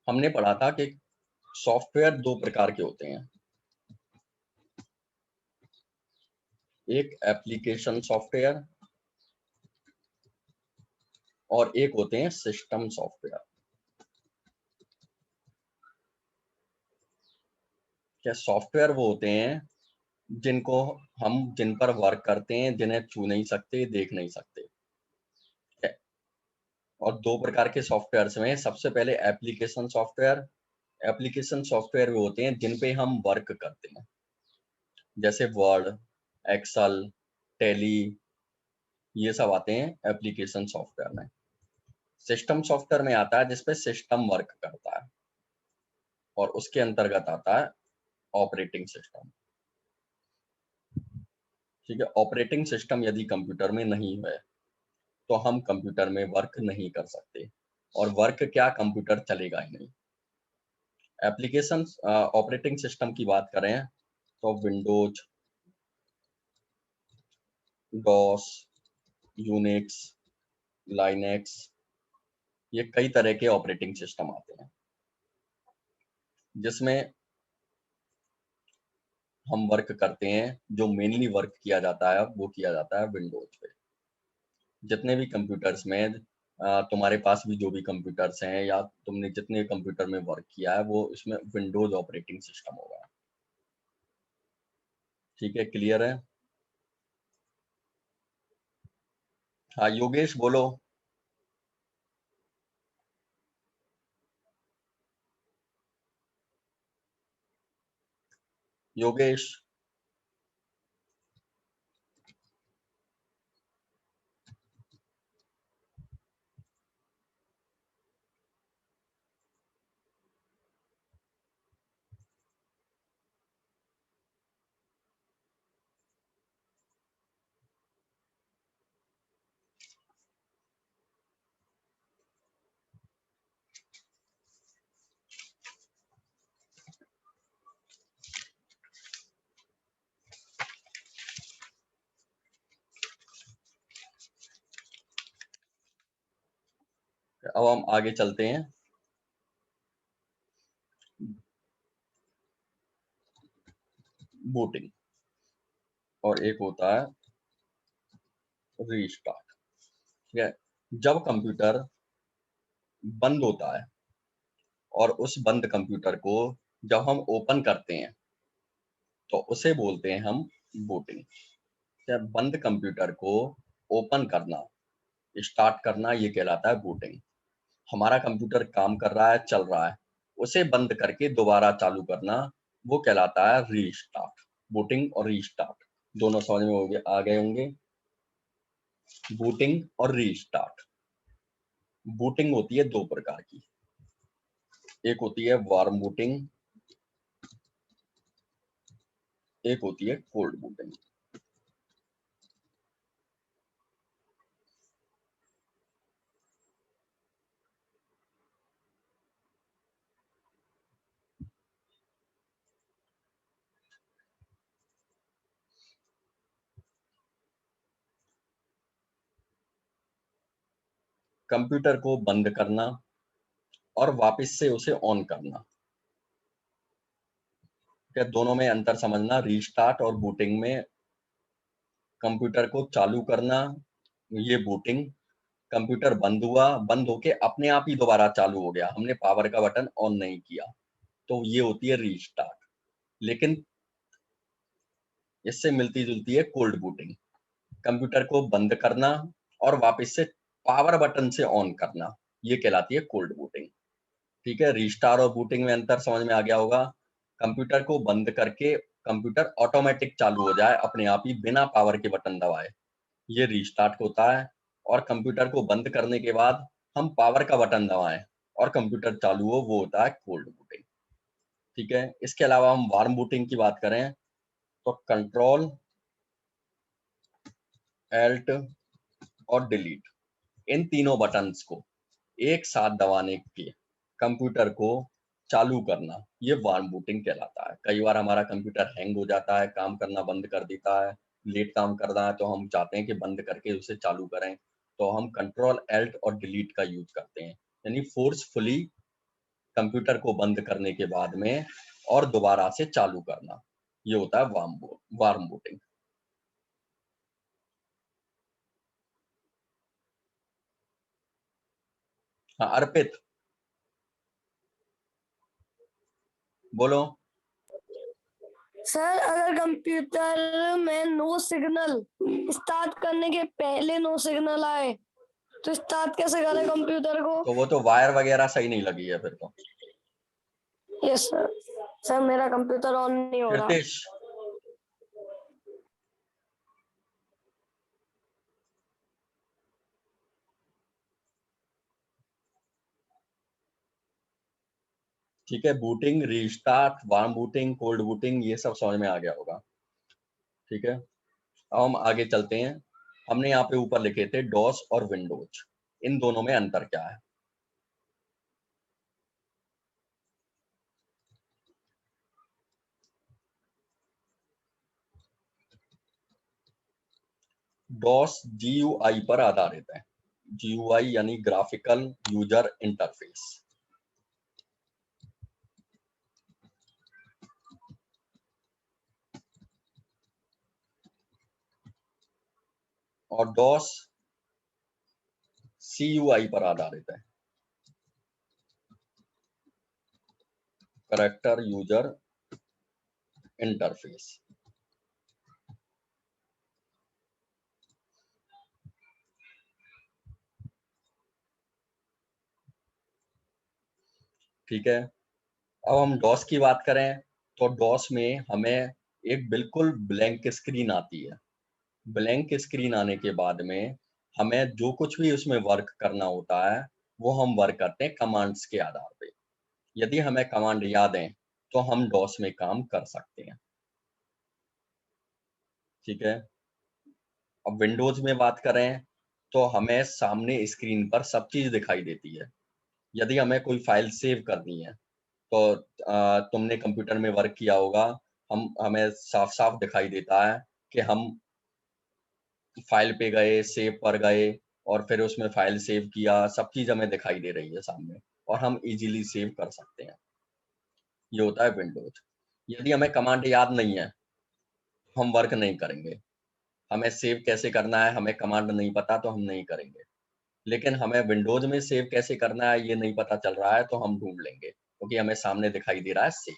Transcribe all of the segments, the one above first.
हमने पढ़ा था कि सॉफ्टवेयर दो प्रकार के होते हैं, एक एप्लीकेशन सॉफ्टवेयर और एक होते हैं सिस्टम सॉफ्टवेयर। क्या सॉफ्टवेयर वो होते हैं जिनको हम जिन पर वर्क करते हैं, जिन्हें छू नहीं सकते, देख नहीं सकते। और दो प्रकार के सॉफ्टवेयर्स में सबसे पहले एप्लीकेशन सॉफ्टवेयर। एप्लीकेशन सॉफ्टवेयर वो होते हैं जिन पे हम वर्क करते हैं, जैसे वर्ड, एक्सेल, टैली, ये सब आते हैं एप्लीकेशन सॉफ्टवेयर में। सिस्टम सॉफ्टवेयर में आता है जिसपे सिस्टम वर्क करता है और उसके अंतर्गत आता है ऑपरेटिंग सिस्टम। ठीक है, ऑपरेटिंग सिस्टम यदि कंप्यूटर में नहीं है तो हम कंप्यूटर में वर्क नहीं कर सकते, और वर्क क्या, कंप्यूटर चलेगा ही नहीं। एप्लीकेशन ऑपरेटिंग सिस्टम की बात करें तो विंडोज, डॉस, यूनिक्स, लाइनेक्स, ये कई तरह के ऑपरेटिंग सिस्टम आते हैं जिसमें हम वर्क करते हैं। जो मेनली वर्क किया जाता है वो किया जाता है विंडोज पे। जितने भी कंप्यूटर्स में तुम्हारे पास भी जो भी कंप्यूटर्स हैं या तुमने जितने कंप्यूटर में वर्क किया है वो इसमें विंडोज ऑपरेटिंग सिस्टम होगा। ठीक है, क्लियर है? हाँ योगेश बोलो। योगेश। अब हम आगे चलते हैं। बूटिंग और एक होता है रीस्टार्ट। ठीक है, जब कंप्यूटर बंद होता है और उस बंद कंप्यूटर को जब हम ओपन करते हैं तो उसे बोलते हैं हम बूटिंग। क्या, बंद कंप्यूटर को ओपन करना, स्टार्ट करना, ये कहलाता है बूटिंग। हमारा कंप्यूटर काम कर रहा है, चल रहा है, उसे बंद करके दोबारा चालू करना, वो कहलाता है रीस्टार्ट। बूटिंग और रीस्टार्ट दोनों समझ में आ गए होंगे। बूटिंग और रीस्टार्ट। बूटिंग होती है दो प्रकार की, एक होती है वार्म बूटिंग, एक होती है कोल्ड बूटिंग। कंप्यूटर को बंद करना और वापस से उसे ऑन करना। क्या, दोनों में अंतर समझना। रीस्टार्ट और बूटिंग में कंप्यूटर को चालू करना, ये बूटिंग। कंप्यूटर बंद हुआ, बंद होके अपने आप ही दोबारा चालू हो गया, हमने पावर का बटन ऑन नहीं किया, तो ये होती है रीस्टार्ट। लेकिन इससे मिलती जुलती है कोल्ड बूटिंग। कंप्यूटर को बंद करना और वापस से पावर बटन से ऑन करना, ये कहलाती है कोल्ड बूटिंग। ठीक है, रीस्टार्ट और बूटिंग में अंतर समझ में आ गया होगा। कंप्यूटर को बंद करके कंप्यूटर ऑटोमेटिक चालू हो जाए अपने आप ही बिना पावर के बटन दबाए, ये रीस्टार्ट होता है। और कंप्यूटर को बंद करने के बाद हम पावर का बटन दबाएं और कंप्यूटर चालू हो, वो होता है कोल्ड बूटिंग। ठीक है, इसके अलावा हम वार्म बूटिंग की बात करें तो कंट्रोल, एल्ट और डिलीट, इन तीनों बटन्स को एक साथ दबाने के कंप्यूटर को चालू करना, ये वार्म बूटिंग कहलाता है। कई बार हमारा कंप्यूटर हैंग हो जाता है, काम करना बंद कर देता है, लेट काम कर रहा है, तो हम चाहते हैं कि बंद करके उसे चालू करें, तो हम कंट्रोल, एल्ट और डिलीट का यूज करते हैं। यानी फोर्सफुली कंप्यूटर को बंद करने के बाद में और दोबारा से चालू करना, ये होता है वार्म बूटिंग। हाँ अर्पित बोलो। सर अगर कंप्यूटर में नो सिग्नल स्टार्ट करने के पहले नो सिग्नल आए तो स्टार्ट कैसे करें कंप्यूटर को? तो वो तो वायर वगैरह सही नहीं लगी है फिर तो। Yes sir. सर मेरा कंप्यूटर ऑन नहीं हो रहा। कृतेश ठीक है, booting, restart, warm booting, cold booting, ये सब समझ में आ गया होगा। ठीक है, अब हम आगे चलते हैं। हमने यहाँ पे ऊपर लिखे थे डॉस और विंडोज, इन दोनों में अंतर क्या है? डॉस GUI पर आधारित है। GUI यानी ग्राफिकल यूजर इंटरफेस। और डॉस CUI पर आधारित है, कैरेक्टर यूजर इंटरफेस। ठीक है, अब हम डॉस की बात करें तो डॉस में हमें एक बिल्कुल ब्लैंक स्क्रीन आती है। ब्लैंक स्क्रीन आने के बाद में हमें जो कुछ भी उसमें वर्क करना होता है वो हम वर्क करते हैं कमांड्स के आधार पे। यदि हमें कमांड याद है तो हम डॉस में काम कर सकते हैं। ठीक है, अब विंडोज में बात करें तो हमें सामने स्क्रीन पर सब चीज दिखाई देती है। यदि हमें कोई फाइल सेव करनी है तो तुमने कंप्यूटर में वर्क किया होगा, हमें साफ साफ दिखाई देता है कि हम फाइल पे गए, सेव पर गए और फिर उसमें फाइल सेव किया, सब चीज हमें दिखाई दे रही है सामने और हम इजीली सेव कर सकते हैं। ये होता है विंडोज। यदि हमें कमांड याद नहीं है हम वर्क नहीं करेंगे। हमें सेव कैसे करना है हमें कमांड नहीं पता तो हम नहीं करेंगे। लेकिन हमें विंडोज में सेव कैसे करना है ये नहीं पता चल रहा है तो हम ढूंढ लेंगे क्योंकि हमें सामने दिखाई दे रहा है सेव।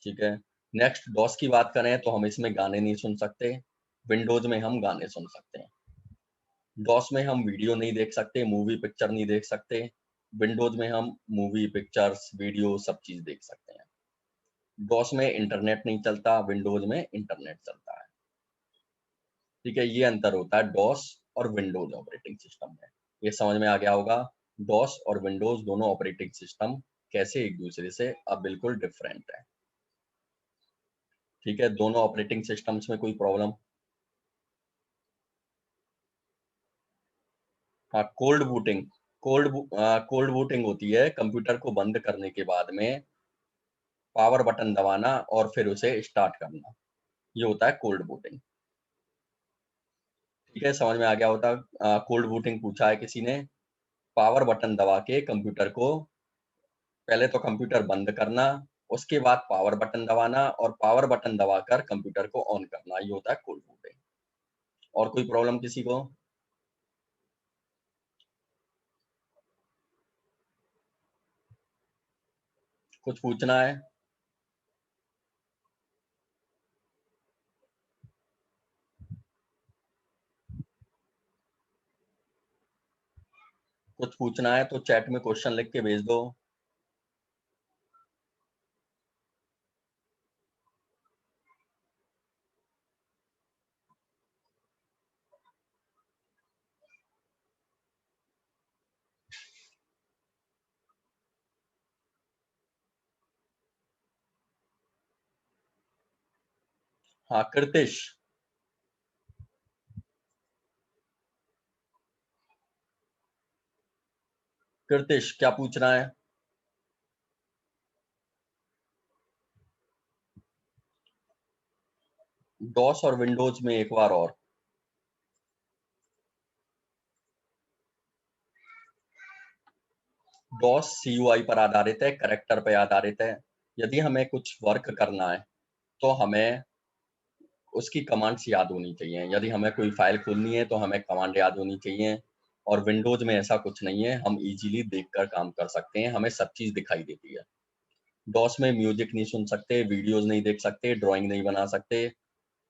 ठीक है, नेक्स्ट डॉस की बात करें तो हम इसमें गाने नहीं सुन सकते, विंडोज में हम गाने सुन सकते हैं। डॉस में हम वीडियो नहीं देख सकते, मूवी पिक्चर नहीं देख सकते, विंडोज में हम मूवी पिक्चर्स वीडियो सब चीज देख सकते हैं। डॉस में इंटरनेट नहीं चलता, विंडोज में इंटरनेट चलता है। ठीक है, ये अंतर होता है डॉस और विंडोज ऑपरेटिंग सिस्टम में। ये समझ में आ गया होगा, डॉस और विंडोज दोनों ऑपरेटिंग सिस्टम कैसे एक दूसरे से अब बिल्कुल डिफरेंट है। ठीक है, दोनों ऑपरेटिंग सिस्टम्स में कोई प्रॉब्लम? हाँ, कोल्ड बूटिंग होती है कंप्यूटर को बंद करने के बाद में पावर बटन दबाना और फिर उसे स्टार्ट करना, ये होता है कोल्ड बूटिंग। ठीक है, समझ में आ गया होता। कोल्ड बूटिंग पूछा है किसी ने, पावर बटन दबा के कंप्यूटर को पहले तो कंप्यूटर बंद करना, उसके बाद पावर बटन दबाना और पावर बटन दबाकर कंप्यूटर को ऑन करना, ये होता है कोल्ड बूटिंग। और कोई प्रॉब्लम किसी को? कुछ पूछना है? कुछ पूछना है तो चैट में क्वेश्चन लिख के भेज दो। हाँ कृतिश, कृतिश क्या पूछना है? डॉस और विंडोज में एक बार और। डॉस CUI पर आधारित है, कैरेक्टर पे आधारित है। यदि हमें कुछ वर्क करना है तो हमें उसकी कमांड्स याद होनी चाहिए। यदि हमें कोई फाइल खोलनी है तो हमें कमांड याद होनी चाहिए, और विंडोज में ऐसा कुछ नहीं है, हम इजीली देखकर काम कर सकते हैं, हमें सब चीज दिखाई देती है। डॉस में म्यूजिक नहीं सुन सकते, वीडियोज नहीं देख सकते, ड्राइंग नहीं बना सकते,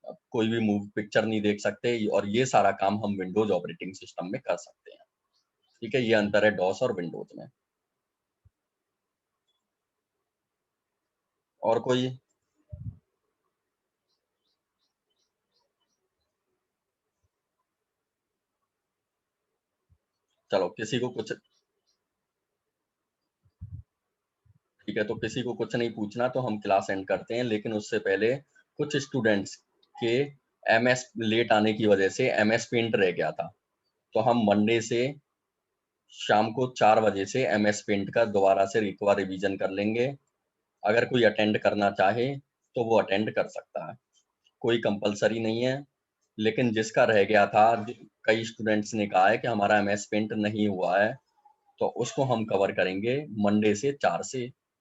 कोई भी मूव पिक्चर नहीं देख सकते, और ये सारा काम हम विंडोज ऑपरेटिंग सिस्टम में कर सकते हैं। ठीक है, ये अंतर है डॉस और विंडोज में। और कोई? चलो, किसी को कुछ, ठीक है, तो किसी को कुछ नहीं पूछना तो हम क्लास एंड करते हैं। लेकिन उससे पहले कुछ स्टूडेंट्स के MS लेट आने की वजह से MS पेंट रह गया था, तो हम मंडे से शाम को 4 बजे से MS पेंट का दोबारा से एक बार रिवीजन कर लेंगे। अगर कोई अटेंड करना चाहे तो वो अटेंड कर सकता है, कोई कंपलसरी नहीं है। लेकिन जिसका रह गया था, कई स्टूडेंट्स ने कहा है कि हमारा MS पेंट नहीं हुआ है, तो उसको हम कवर करेंगे मंडे से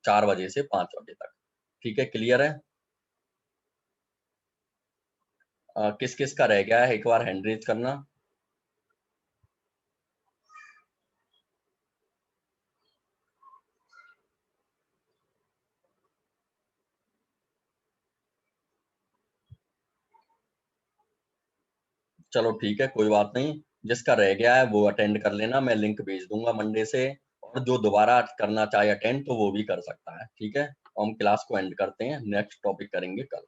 4 बजे से 5 बजे तक। ठीक है, क्लियर है? किस किस का रह गया है, एक बार हैंड रेज करना। चलो ठीक है, कोई बात नहीं, जिसका रह गया है वो अटेंड कर लेना, मैं लिंक भेज दूंगा मंडे से। और जो दोबारा करना चाहे अटेंड तो वो भी कर सकता है। ठीक है, हम क्लास को एंड करते हैं, नेक्स्ट टॉपिक करेंगे कल।